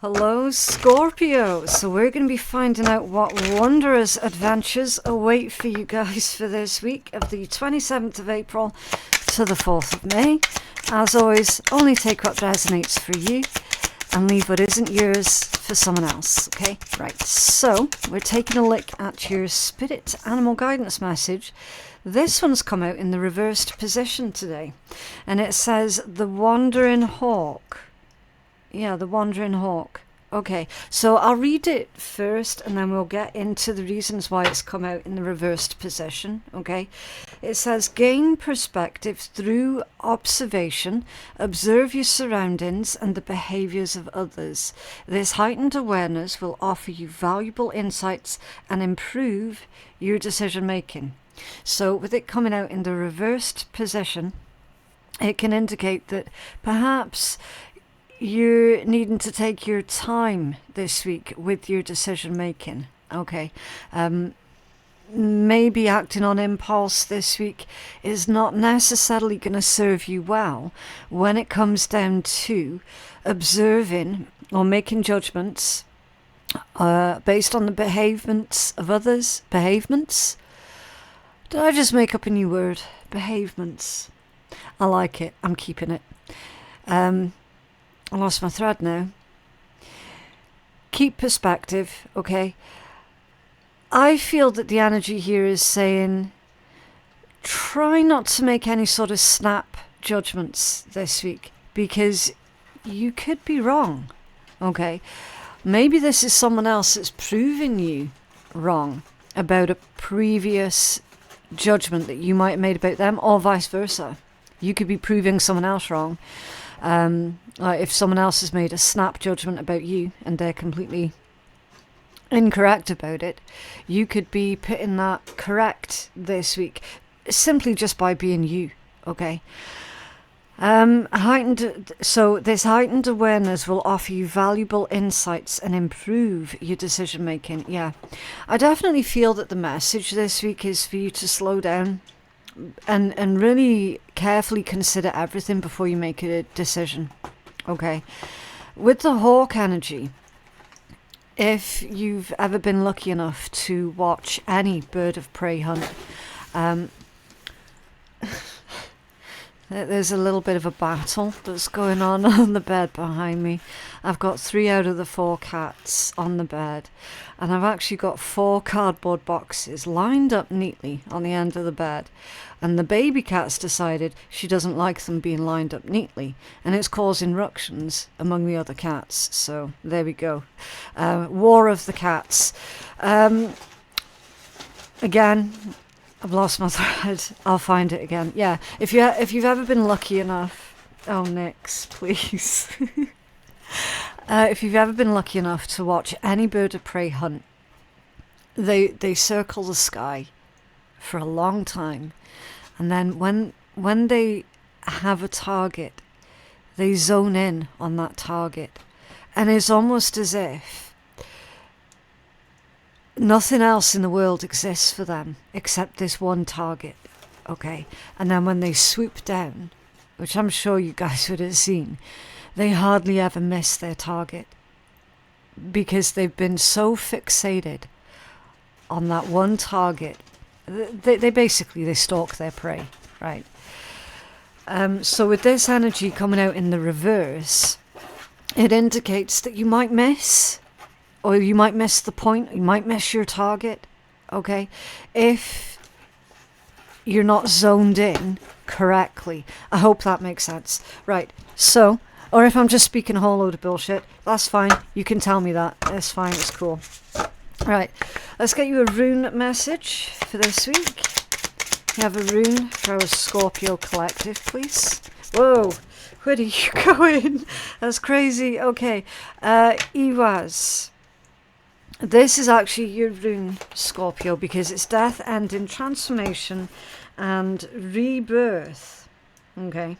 Hello, Scorpio. So we're going to be finding out what wondrous adventures await for you guys for this week of the 27th of April to the 4th of May. As always, only take what resonates for you and leave what isn't yours for someone else, okay? Right, so we're taking a look at your spirit animal guidance message. This one's come out in the reversed position today, and it says the wandering hawk. Yeah, the wandering hawk. Okay, so I'll read it first and then we'll get into the reasons why it's come out in the reversed position, okay? It says, gain perspective through observation, observe your surroundings and the behaviors of others. This heightened awareness will offer you valuable insights and improve your decision making. So with it coming out in the reversed position, it can indicate that perhaps you're needing to take your time this week with your decision making, okay? Maybe acting on impulse this week is not necessarily going to serve you well when it comes down to observing or making judgments based on the behavements of others. Behavements? Did I just make up a new word? Behavements. I like it. I'm keeping it. I lost my thread now. Keep perspective, okay? I feel that the energy here is saying try not to make any sort of snap judgments this week because you could be wrong, okay? Maybe this is someone else that's proving you wrong about a previous judgment that you might have made about them, or vice versa. You could be proving someone else wrong. Like if someone else has made a snap judgment about you and they're completely incorrect about it, you could be putting that correct this week simply just by being you, okay? So this heightened awareness will offer you valuable insights and improve your decision making. Yeah, I definitely feel that the message this week is for you to slow down and really carefully consider everything before you make a decision, okay? With the hawk energy, if you've ever been lucky enough to watch any bird of prey hunt, there's a little bit of a battle that's going on the bed behind me. I've got 3 out of the 4 cats on the bed, and I've actually got 4 cardboard boxes lined up neatly on the end of the bed, and the baby cat's decided she doesn't like them being lined up neatly, and it's causing ructions among the other cats. So there we go. War of the cats. Again, I've lost my thread. I'll find it again. Yeah, if you've ever been lucky enough, oh Nix, please. If you've ever been lucky enough to watch any bird of prey hunt, they circle the sky for a long time, and then when they have a target, they zone in on that target, and it's almost as if nothing else in the world exists for them except this one target, okay? And then when they swoop down, which I'm sure you guys would have seen, they hardly ever miss their target because they've been so fixated on that one target. They basically stalk their prey, right? So with this energy coming out in the reverse, it indicates that you might miss, or you might miss the point, you might miss your target, okay? If you're not zoned in correctly. I hope that makes sense. Right, so, or if I'm just speaking a whole load of bullshit, that's fine. You can tell me that. It's fine, it's cool. Right, let's get you a rune message for this week. You have a rune for our Scorpio collective, please. Whoa, where are you going? That's crazy. Okay, Iwaz. This is actually your rune, Scorpio, because it's death, ending, transformation, and rebirth. Okay.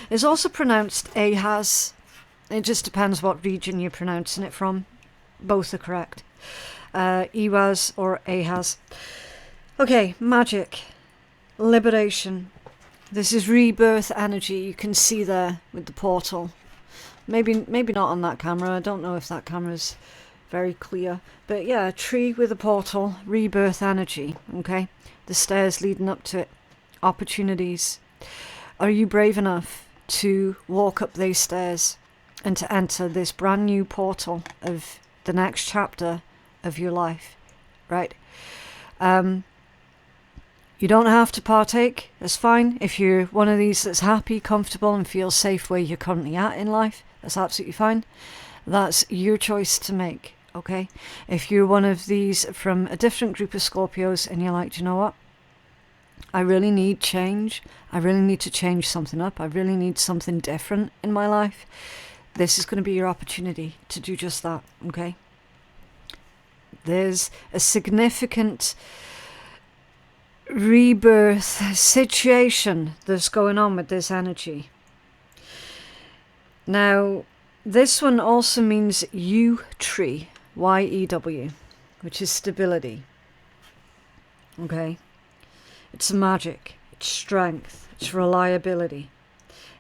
It's also pronounced Ahaz. It just depends what region you're pronouncing it from. Both are correct. Iwaz or Ahaz. Okay, magic. Liberation. This is rebirth energy. You can see there with the portal. Maybe not on that camera. I don't know if that camera's very clear. But yeah, a tree with a portal, rebirth energy, okay? The stairs leading up to it, opportunities. Are you brave enough to walk up these stairs and to enter this brand new portal of the next chapter of your life, right? You don't have to partake. That's fine. If you're one of these that's happy, comfortable, and feels safe where you're currently at in life, that's absolutely fine. That's your choice to make, okay? If you're one of these from a different group of Scorpios and you're like, do you know what? I really need change. I really need to change something up. I really need something different in my life. This is going to be your opportunity to do just that, okay? There's a significant rebirth situation that's going on with this energy. Now, this one also means tree, Y-E-W, which is stability. Okay? It's magic, it's strength, it's reliability,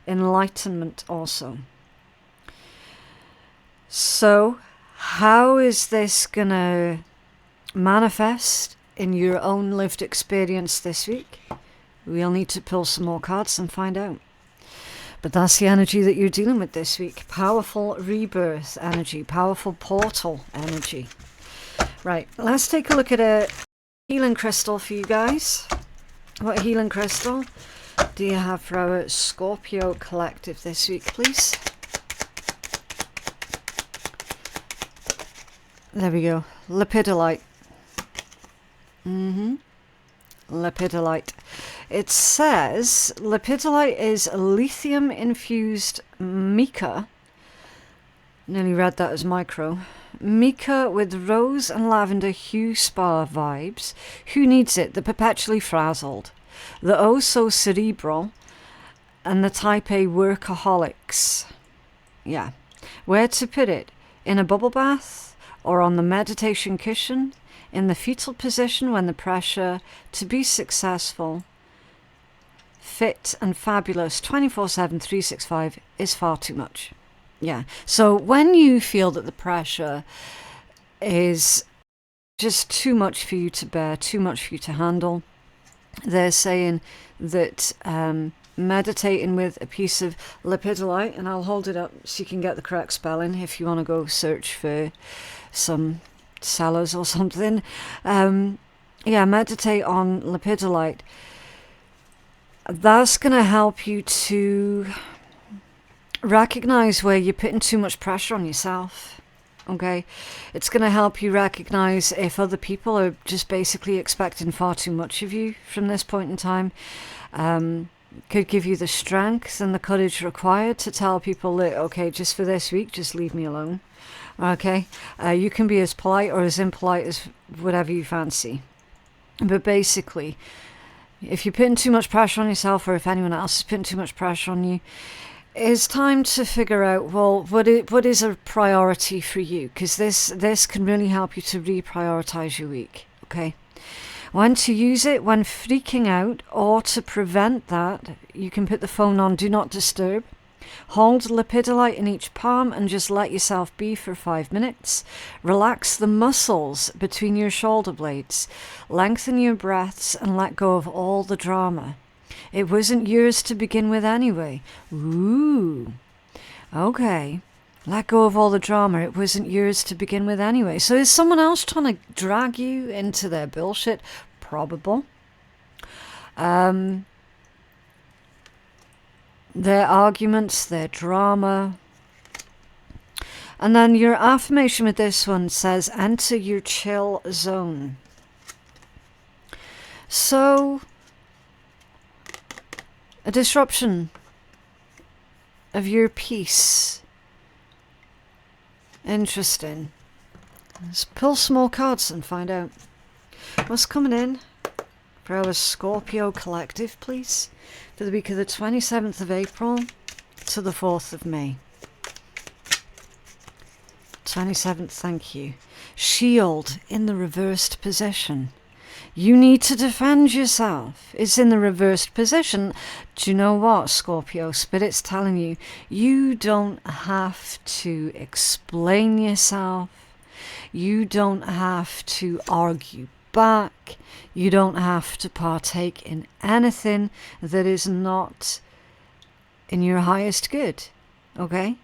enlightenment also. So, how is this gonna manifest in your own lived experience this week? We'll need to pull some more cards and find out. But that's the energy that you're dealing with this week. Powerful rebirth energy, powerful portal energy. Right, let's take a look at a healing crystal for you guys. What healing crystal do you have for our Scorpio collective this week, please? There we go. Lepidolite. Lepidolite. It says lepidolite is lithium-infused mica. Nearly read that as micro. Mica with rose and lavender hue spa vibes. Who needs it? The perpetually frazzled, the oh so cerebral, and the type A workaholics. Yeah. Where to put it? In a bubble bath? Or on the meditation cushion? In the fetal position when the pressure to be successful, fit and fabulous 24/7, 365 is far too much. Yeah. So when you feel that the pressure is just too much for you to bear, too much for you to handle, they're saying that meditating with a piece of lepidolite, and I'll hold it up so you can get the correct spelling if you want to go search for some sellers or something. Meditate on lepidolite. That's going to help you to recognize where you're putting too much pressure on yourself. Okay, it's going to help you recognize if other people are just basically expecting far too much of you from this point in time. Could give you the strength and the courage required to tell people that, okay, just for this week, just leave me alone. Okay, you can be as polite or as impolite as whatever you fancy. But basically, if you're putting too much pressure on yourself, or if anyone else is putting too much pressure on you, it's time to figure out, well, what is a priority for you? Because this can really help you to reprioritize your week, okay? When to use it, when freaking out, or to prevent that, you can put the phone on Do Not Disturb. Hold lepidolite in each palm and just let yourself be for 5 minutes. Relax the muscles between your shoulder blades. Lengthen your breaths and let go of all the drama. It wasn't yours to begin with anyway. Ooh. Okay. Let go of all the drama. It wasn't yours to begin with anyway. So is someone else trying to drag you into their bullshit? Probable. Their arguments, their drama. And then your affirmation with this one says, enter your chill zone. So, a disruption of your peace. Interesting. Let's pull some more cards and find out what's coming in for our Scorpio collective, please, for the week of the 27th of April to the 4th of May. 27th, thank you. Shield in the reversed position. You need to defend yourself. It's in the reversed position. Do you know what, Scorpio? Spirit's telling you, you don't have to explain yourself. You don't have to argue back. You don't have to partake in anything that is not in your highest good. Okay?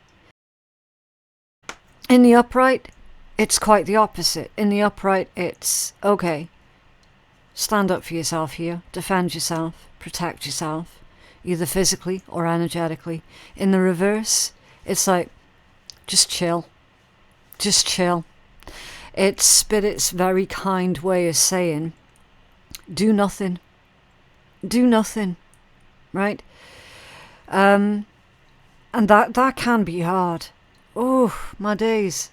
In the upright, it's quite the opposite. In the upright, it's, okay, stand up for yourself here, defend yourself, protect yourself, either physically or energetically. In the reverse, it's like, just chill. Just chill. It's Spirit's very kind way of saying, do nothing. Do nothing. Right? And that can be hard. Oh, my days.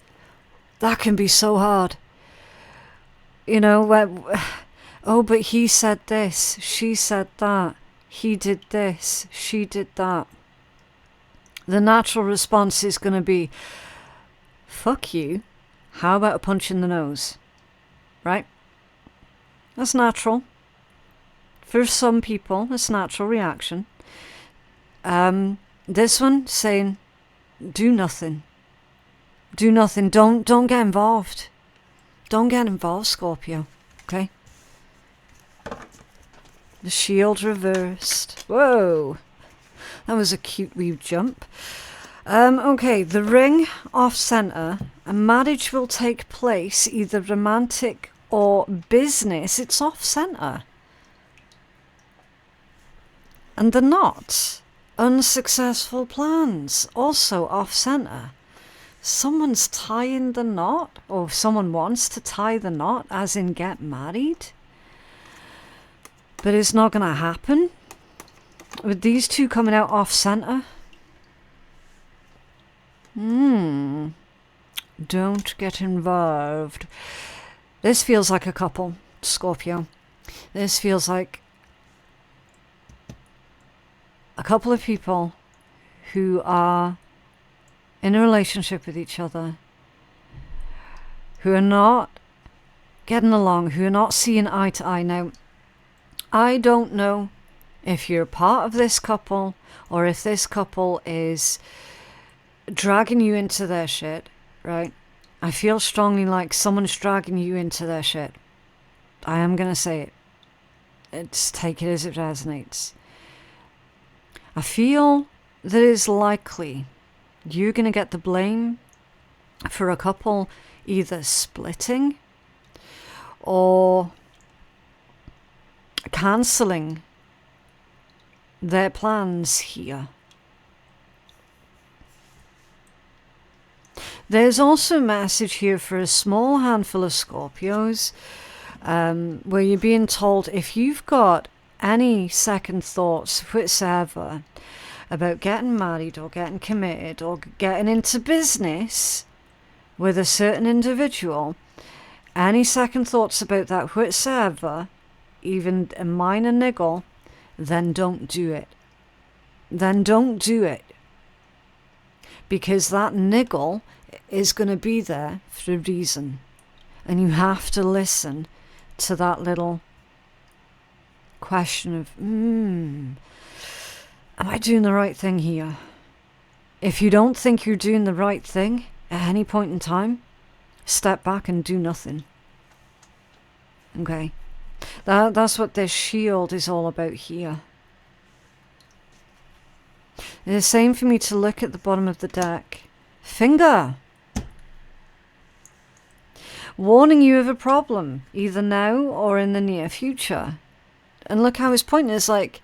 That can be so hard. You know, oh, but he said this, she said that, he did this, she did that. The natural response is going to be, fuck you, how about a punch in the nose? Right? That's natural. For some people, it's a natural reaction. This one saying, do nothing. Do nothing. Don't get involved. Don't get involved, Scorpio. Okay? The shield reversed. Whoa. That was a cute wee jump. Okay, the ring off center. A marriage will take place, either romantic or business. It's off center. And the knot. Unsuccessful plans. Also off center. Someone's tying the knot, or someone wants to tie the knot, as in get married. But it's not going to happen. With these two coming out off center. Don't get involved. This feels like a couple, Scorpio. This feels like a couple of people who are in a relationship with each other, who are not getting along, who are not seeing eye to eye. Now, I don't know if you're part of this couple or if this couple is dragging you into their shit, right? I feel strongly like someone's dragging you into their shit. I am going to say it. It's take it as it resonates. I feel that it's likely you're going to get the blame for a couple either splitting or cancelling their plans here. There's also a message here for a small handful of Scorpios where you're being told if you've got any second thoughts whatsoever about getting married or getting committed or getting into business with a certain individual, any second thoughts about that whatsoever, even a minor niggle, then don't do it. Then don't do it. Because that niggle is going to be there for a reason. And you have to listen to that little question of, am I doing the right thing here? If you don't think you're doing the right thing at any point in time, step back and do nothing. Okay? That's what this shield is all about here. It's the same for me to look at the bottom of the deck. Finger! Warning you of a problem, either now or in the near future. And look how his point is like,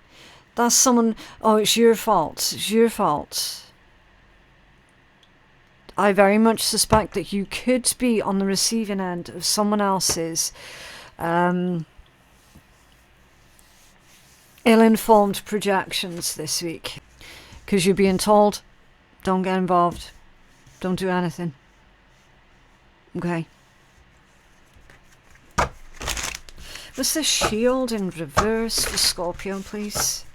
that's someone, oh, it's your fault, it's your fault. I very much suspect that you could be on the receiving end of someone else's ill-informed projections this week. Because you're being told, don't get involved, don't do anything. Okay. What's the shield in reverse for Scorpio, please?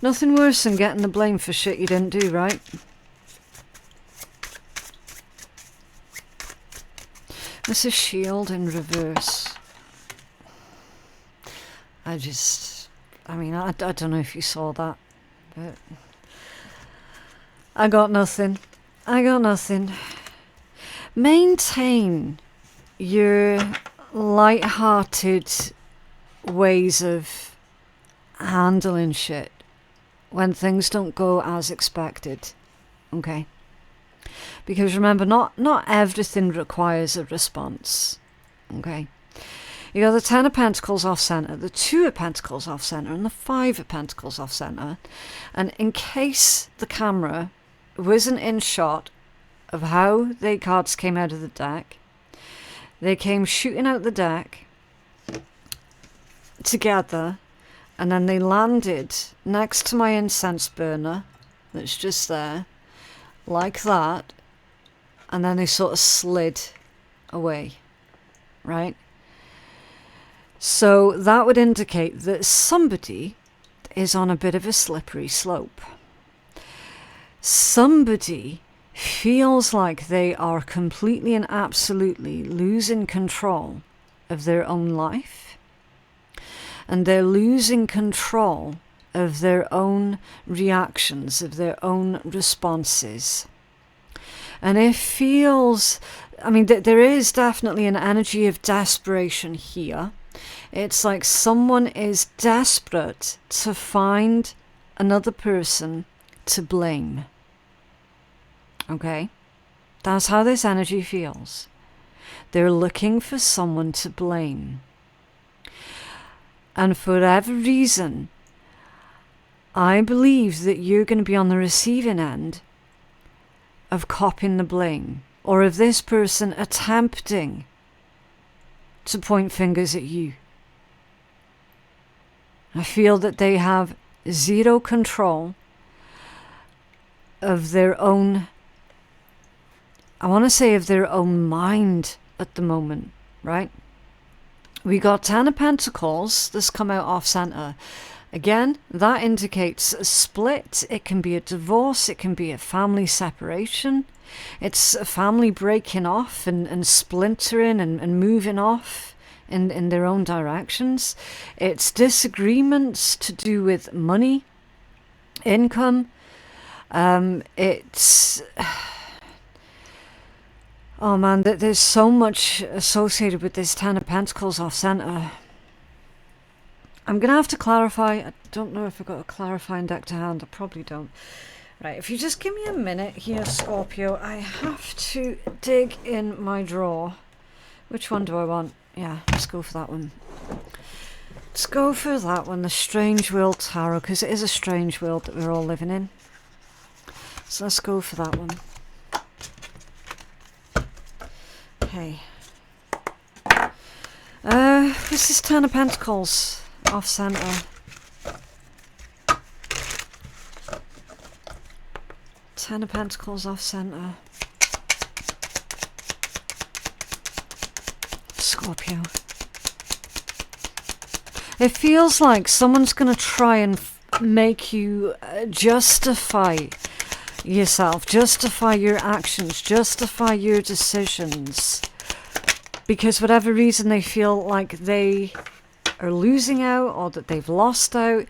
Nothing worse than getting the blame for shit you didn't do, right? This is shield in reverse. I mean, I don't know if you saw that, but I got nothing. I got nothing. Maintain your light-hearted ways of handling shit when things don't go as expected, okay? Because remember, not everything requires a response, okay? You got the Ten of Pentacles off center, the Two of Pentacles off center, and the Five of Pentacles off center. And in case the camera wasn't in shot of how the cards came out of the deck, they came shooting out the deck together, and then they landed next to my incense burner that's just there, like that, and then they sort of slid away, right? So that would indicate that somebody is on a bit of a slippery slope. Somebody feels like they are completely and absolutely losing control of their own life, and they're losing control of their own reactions, of their own responses. And it feels, I mean, there is definitely an energy of desperation here. It's like someone is desperate to find another person to blame. Okay? That's how this energy feels. They're looking for someone to blame. And for whatever reason, I believe that you're going to be on the receiving end of copping the blame, or of this person attempting to point fingers at you. I feel that they have zero control of their own, I want to say of their own mind at the moment, right? We got Ten of Pentacles that's come out off center. Again, that indicates a split. It can be a divorce. It can be a family separation. It's a family breaking off and splintering and moving off in their own directions. It's disagreements to do with money, income. It's... Oh man, there's so much associated with this Ten of Pentacles off center. I'm going to have to clarify. I don't know if I've got a clarifying deck to hand. I probably don't. Right, if you just give me a minute here, Scorpio, I have to dig in my drawer. Which one do I want? Yeah, let's go for that one. Let's go for that one, the Strange World Tarot, because it is a strange world that we're all living in. So let's go for that one. Okay. This is Ten of Pentacles off center. Ten of Pentacles off center. Scorpio. It feels like someone's going to try and make you justify yourself, justify your actions, justify your decisions. Because whatever reason they feel like they are losing out or that they've lost out.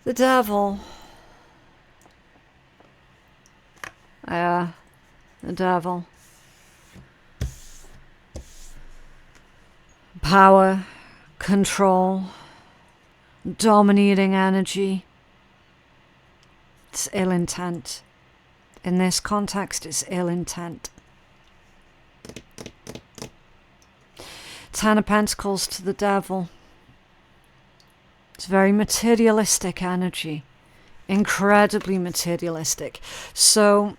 The Devil. Yeah, the Devil. Power, control, dominating energy. It's ill intent. In this context, it's ill intent. Ten of Pentacles to the Devil. It's very materialistic energy. Incredibly materialistic. So,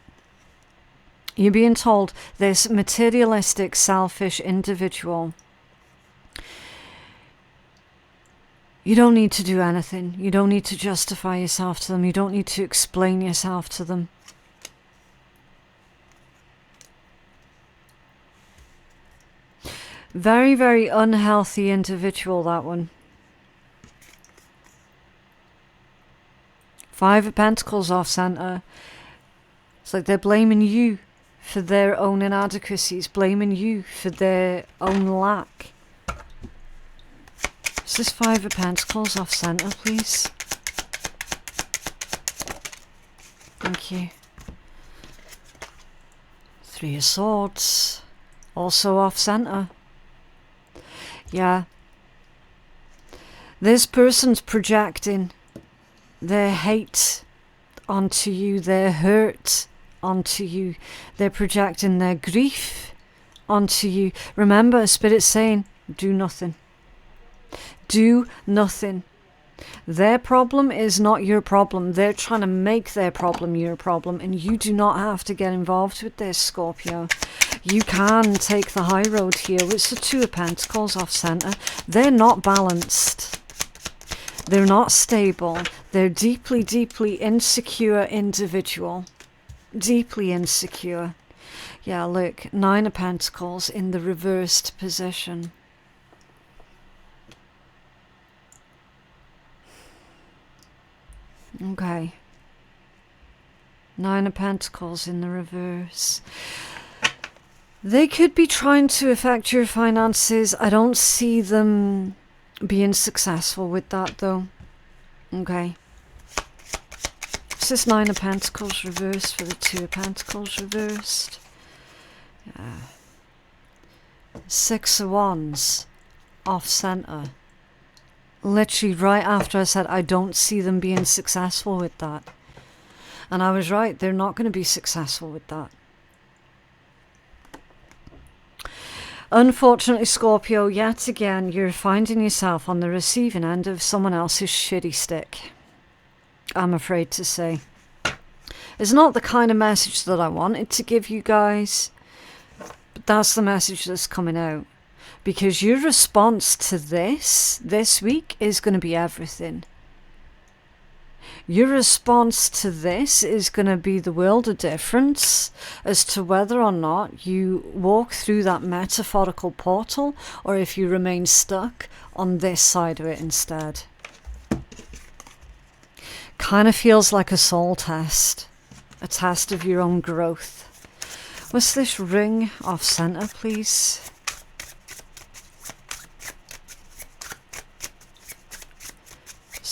you're being told this materialistic, selfish individual, you don't need to do anything. You don't need to justify yourself to them. You don't need to explain yourself to them. Very, very unhealthy individual, that one. Five of Pentacles off center. It's like they're blaming you for their own inadequacies, blaming you for their own lack. Is this Five of Pentacles off center, please? Thank you. Three of Swords, also off center. Yeah. This person's projecting their hate onto you, their hurt onto you. They're projecting their grief onto you. Remember, Spirit's saying, do nothing. Do nothing. Their problem is not your problem. They're trying to make their problem your problem, and you do not have to get involved with this, Scorpio. You can take the high road here. It's the Two of Pentacles off center. They're not balanced. They're not stable. They're deeply, deeply insecure individual. Deeply insecure. Yeah, look, Nine of Pentacles in the reversed position. Okay. Nine of Pentacles in the reverse. They could be trying to affect your finances. I don't see them being successful with that, though. Okay. It's this Nine of Pentacles reversed for the Two of Pentacles reversed. Yeah. Six of Wands off center. Literally right after I said I don't see them being successful with that. And I was right, they're not going to be successful with that. Unfortunately, Scorpio, yet again, you're finding yourself on the receiving end of someone else's shitty stick. I'm afraid to say. It's not the kind of message that I wanted to give you guys, but that's the message that's coming out. Because your response to this week is going to be everything. Your response to this is going to be the world of difference as to whether or not you walk through that metaphorical portal or if you remain stuck on this side of it instead. Kind of feels like a soul test. A test of your own growth. What's this ring off center, please?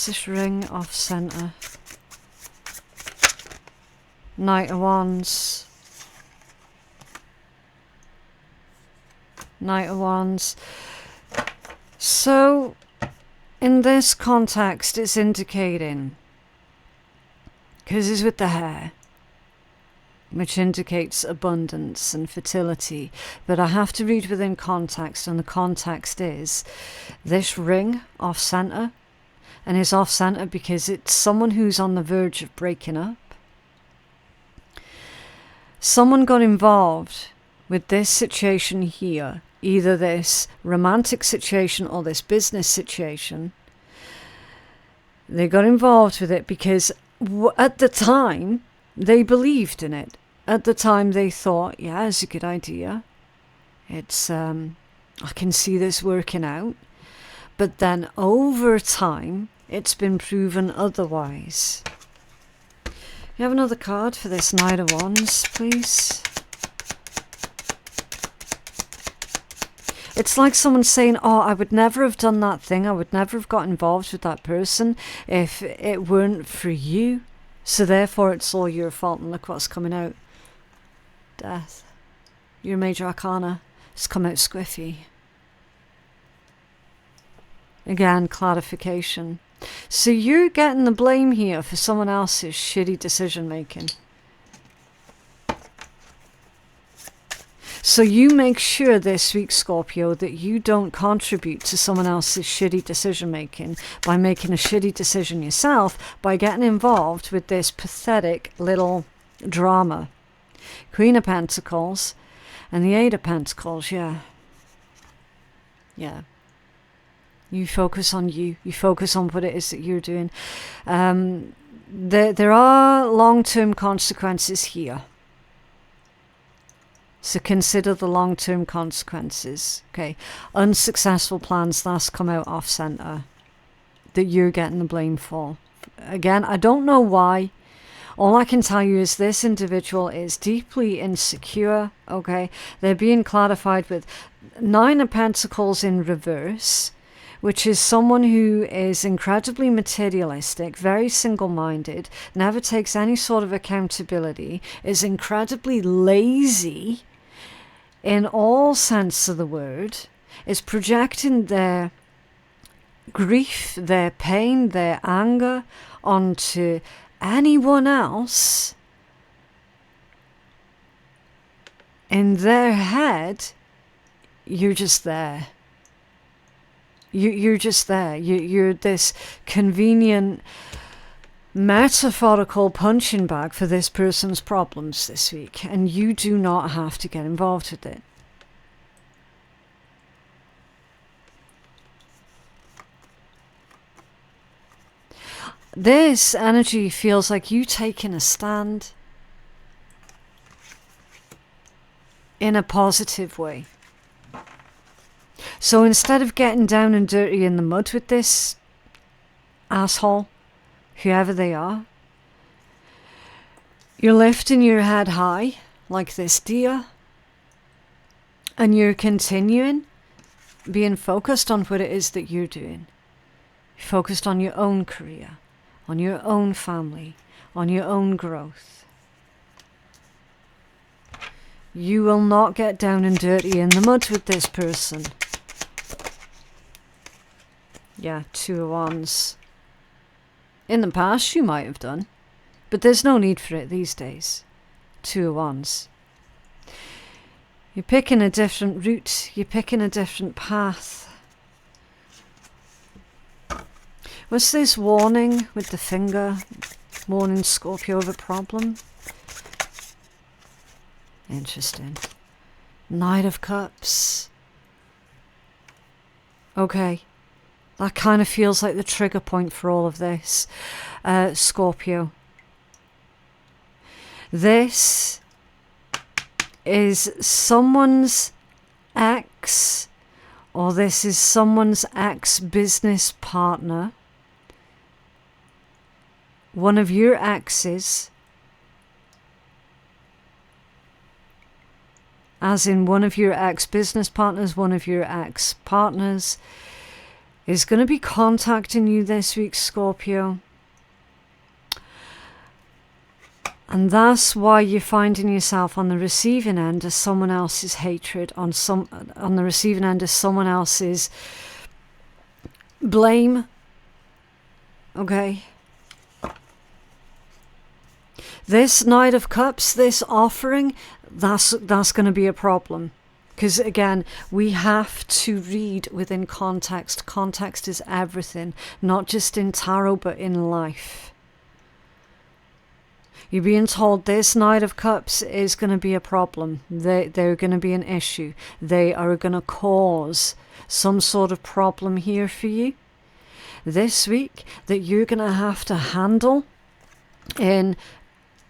This ring off center. Knight of Wands. Knight of Wands. So, in this context, it's indicating, because it's with the hair, which indicates abundance and fertility, but I have to read within context, and the context is this ring off center. And is off center because it's someone who's on the verge of breaking up. Someone got involved with this situation here, either this romantic situation or this business situation. They got involved with it because at the time they believed in it. At the time they thought, yeah, it's a good idea. It's I can see this working out. But then over time, it's been proven otherwise. You have another card for this Knight of Wands, please. It's like someone saying, oh, I would never have done that thing. I would never have got involved with that person if it weren't for you. So therefore, it's all your fault. And look what's coming out. Death. Your major arcana has come out squiffy. Again, clarification. So you're getting the blame here for someone else's shitty decision making. So you make sure this week, Scorpio, that you don't contribute to someone else's shitty decision making by making a shitty decision yourself, by getting involved with this pathetic little drama. Queen of Pentacles and the Eight of Pentacles, yeah. Yeah. You focus on you. You focus on what it is that you're doing. There are long-term consequences here. So consider the long-term consequences. Okay. Unsuccessful plans, that's come out off center. That you're getting the blame for. Again, I don't know why All I can tell you is this individual is deeply insecure, okay? They're being clarified with 9 of Pentacles in reverse, which is someone who is incredibly materialistic, very single-minded, never takes any sort of accountability, is incredibly lazy in all sense of the word, is projecting their grief, their pain, their anger onto anyone else. In their head, you're just there. You're just there. You're this convenient metaphorical punching bag for this person's problems this week, and you do not have to get involved with it. This energy feels like you taking a stand in a positive way. So instead of getting down and dirty in the mud with this asshole, whoever they are, you're lifting your head high like this deer, and you're continuing being focused on what it is that you're doing. Focused on your own career, on your own family, on your own growth. You will not get down and dirty in the mud with this person. Yeah, 2 of Wands. In the past, you might have done, but there's no need for it these days. 2 of Wands. You're picking a different route. You're picking a different path. What's this warning with the finger? Warning Scorpio of a problem? Interesting. Knight of Cups. Okay. That kind of feels like the trigger point for all of this. Scorpio. This is someone's ex, or this is someone's ex-business partner. One of your exes, as in one of your ex-business partners, one of your ex-partners, is going to be contacting you this week, Scorpio. And that's why you're finding yourself on the receiving end of someone else's hatred, on the receiving end of someone else's blame. Okay? This Knight of Cups, this offering, that's going to be a problem. Because again, we have to read within context. Context is everything, not just in tarot, but in life. You're being told this Knight of Cups is going to be a problem. They're going to be an issue. They are going to cause some sort of problem here for you this week that you're going to have to handle in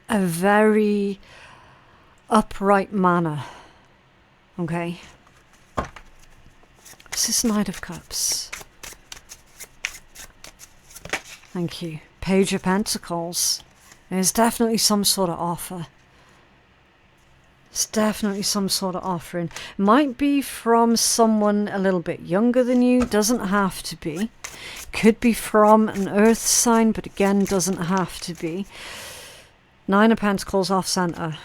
a very upright manner. Okay. This is Knight of Cups. Thank you. Page of Pentacles. There's definitely some sort of offer. It's definitely some sort of offering. Might be from someone a little bit younger than you. Doesn't have to be. Could be from an earth sign, but again, doesn't have to be. 9 of Pentacles off center.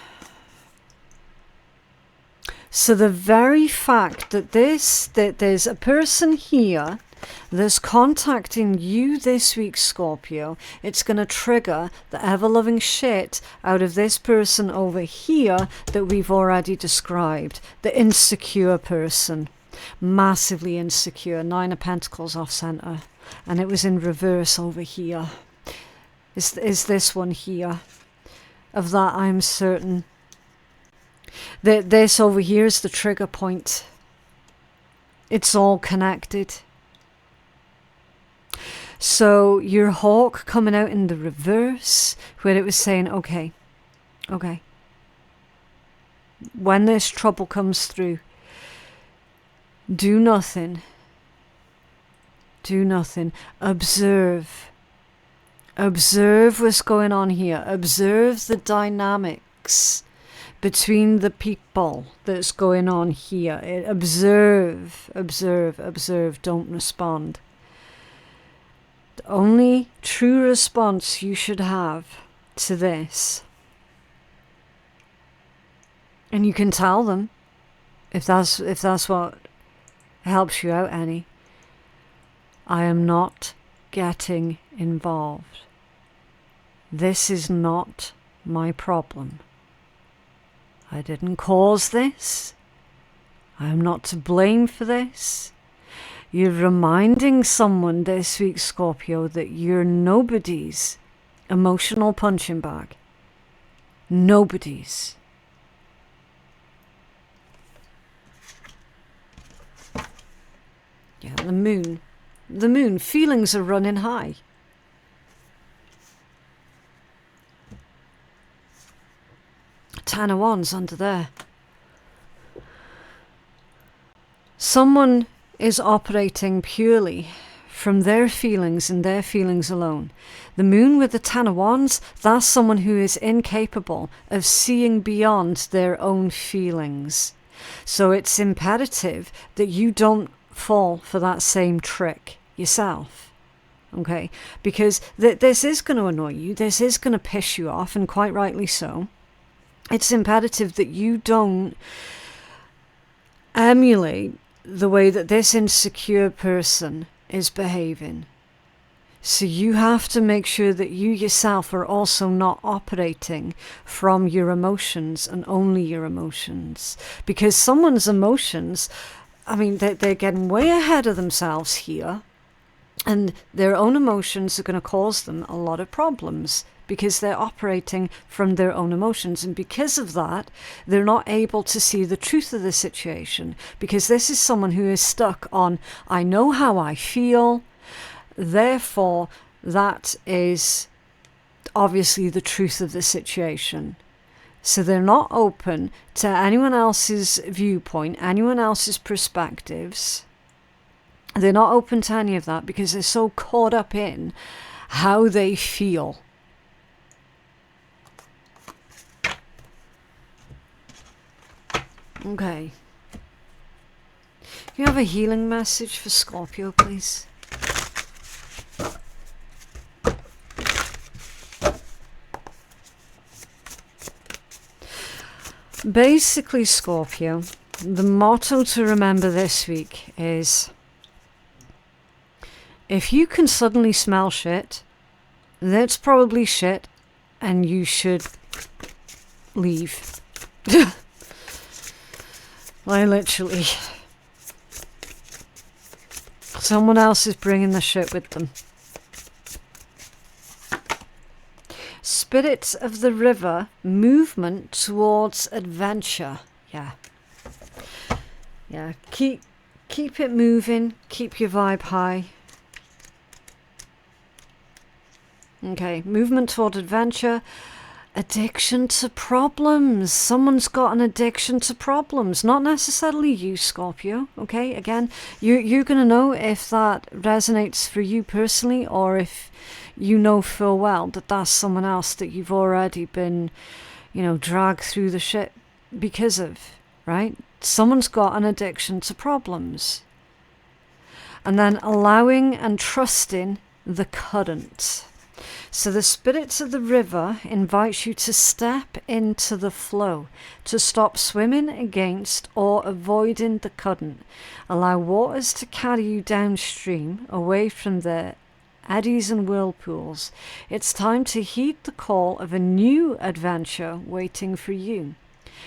So the very fact that there's a person here that's contacting you this week, Scorpio, it's going to trigger the ever-loving shit out of this person over here that we've already described. The insecure person. Massively insecure. 9 of Pentacles off center. And it was in reverse over here. Is this one here? Of that I'm certain. This over here is the trigger point. It's all connected. So your hawk coming out in the reverse, where it was saying, okay, when this trouble comes through, do nothing, observe, Observe what's going on here. Observe the dynamics between the people that's going on here. Observe, observe, observe. Don't respond. The only true response you should have to this, and you can tell them if that's what helps you out any, I am not getting involved. This is not my problem. I didn't cause this. I am not to blame for this. You're reminding someone this week, Scorpio, that you're nobody's emotional punching bag. Nobody's. Yeah, the moon. The moon. Feelings are running high. Ten of Wands under there. Someone is operating purely from their feelings and their feelings alone. The moon with the Ten of Wands, that's someone who is incapable of seeing beyond their own feelings. So it's imperative that you don't fall for that same trick yourself. Okay? Because this is going to annoy you. This is going to piss you off, and quite rightly so. It's imperative that you don't emulate the way that this insecure person is behaving. So you have to make sure that you yourself are also not operating from your emotions and only your emotions. Because someone's emotions, I mean, they're getting way ahead of themselves here. And their own emotions are going to cause them a lot of problems, because they're operating from their own emotions. And because of that, they're not able to see the truth of the situation, because this is someone who is stuck on, I know how I feel, therefore that is obviously the truth of the situation. So they're not open to anyone else's viewpoint, anyone else's perspectives. They're not open to any of that because they're so caught up in how they feel. Okay. You have a healing message for Scorpio, please? Basically, Scorpio, the motto to remember this week is, if you can suddenly smell shit, that's probably shit and you should leave. Like, literally. Someone else is bringing the shit with them. Spirits of the river, movement towards adventure. Yeah. Yeah, keep it moving, keep your vibe high. Okay, movement toward adventure. Addiction to problems. Someone's got an addiction to problems. Not necessarily you, Scorpio. Okay, again, you're going to know if that resonates for you personally, or if you know full well that that's someone else that you've already been, dragged through the shit because of, right? Someone's got an addiction to problems. And then allowing and trusting the current. So the spirits of the river invites you to step into the flow, to stop swimming against or avoiding the current. Allow waters to carry you downstream, away from the eddies and whirlpools. It's time to heed the call of a new adventure waiting for you.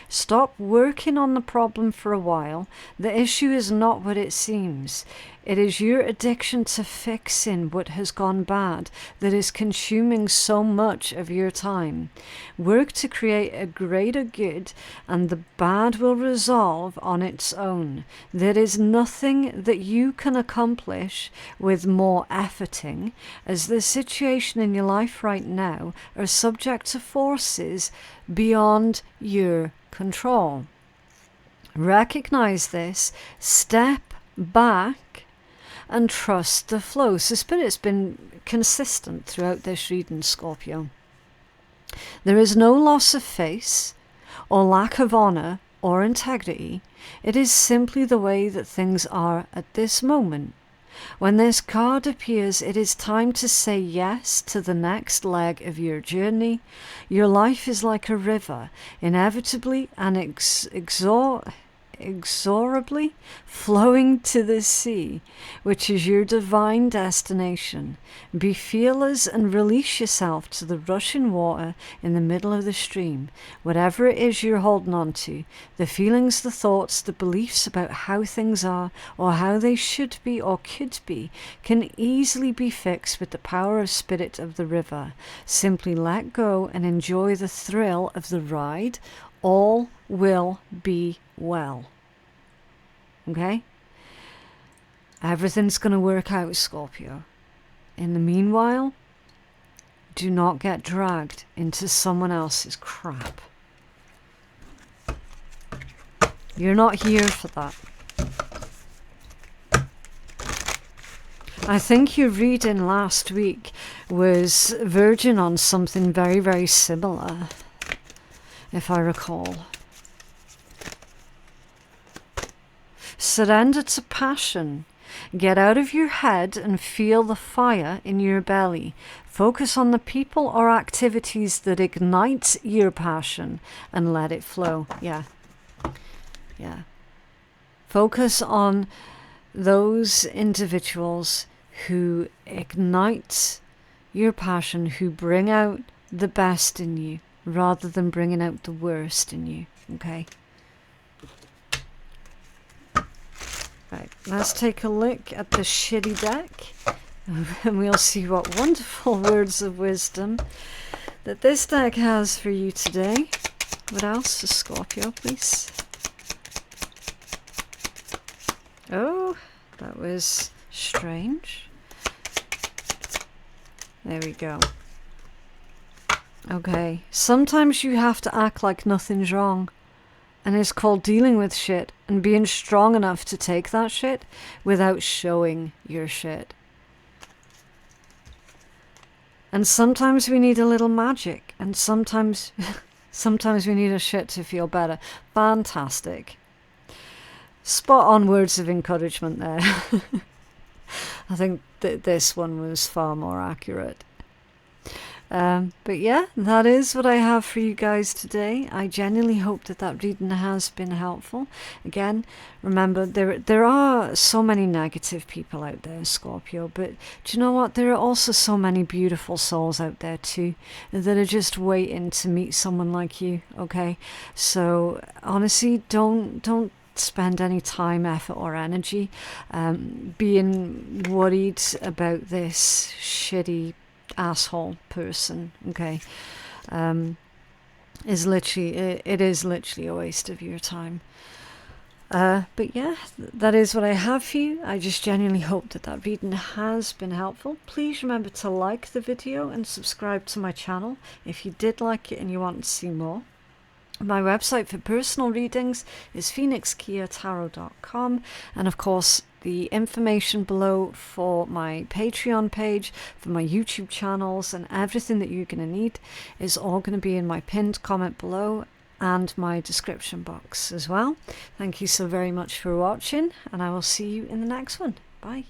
Stop working on the problem for a while. The issue is not what it seems. It is your addiction to fixing what has gone bad that is consuming so much of your time. Work to create a greater good, and the bad will resolve on its own. There is nothing that you can accomplish with more efforting, as the situation in your life right now are subject to forces beyond your control. Recognize this, step back, and trust the flow. So Spirit's been consistent throughout this reading, Scorpio. There is no loss of face or lack of honour or integrity. It is simply the way that things are at this moment. When this card appears, it is time to say yes to the next leg of your journey. Your life is like a river, inevitably and inexorably flowing to the sea, which is your divine destination. Be fearless and release yourself to the rushing water in the middle of the stream. Whatever it is you're holding on to, the feelings, the thoughts, the beliefs about how things are or how they should be or could be, can easily be fixed with the power of Spirit of the river. Simply let go and enjoy the thrill of the ride. All will be well. Okay? Everything's going to work out, Scorpio. In the meanwhile, do not get dragged into someone else's crap. You're not here for that. I think your reading last week was verging on something very, very similar, if I recall. Surrender to passion. Get out of your head and feel the fire in your belly. Focus on the people or activities that ignite your passion and let it flow. Yeah. Focus on those individuals who ignite your passion, who bring out the best in you rather than bringing out the worst in you. Okay? Right, let's take a look at the shitty deck and we'll see what wonderful words of wisdom that this deck has for you today. What else is Scorpio, please? Oh, that was strange. There we go. Okay, sometimes you have to act like nothing's wrong. And it's called dealing with shit and being strong enough to take that shit without showing your shit. And sometimes we need a little magic, and sometimes we need a shit to feel better. Fantastic. Spot on words of encouragement there. I think that this one was far more accurate. But yeah, that is what I have for you guys today. I genuinely hope that reading has been helpful. Again, remember, there are so many negative people out there, Scorpio, but do you know what? There are also so many beautiful souls out there too that are just waiting to meet someone like you, okay? So honestly, don't spend any time, effort or energy being worried about this shitty asshole person, okay? It is literally a waste of your time. But yeah, that is what I have for you. I just genuinely hope that reading has been helpful. Please remember to like the video and subscribe to my channel if you did like it and you want to see more. My website for personal readings is phoenixkeiatarot.com, and of course the information below for my Patreon page, for my YouTube channels, and everything that you're going to need is all going to be in my pinned comment below and my description box as well. Thank you so very much for watching, and I will see you in the next one. Bye.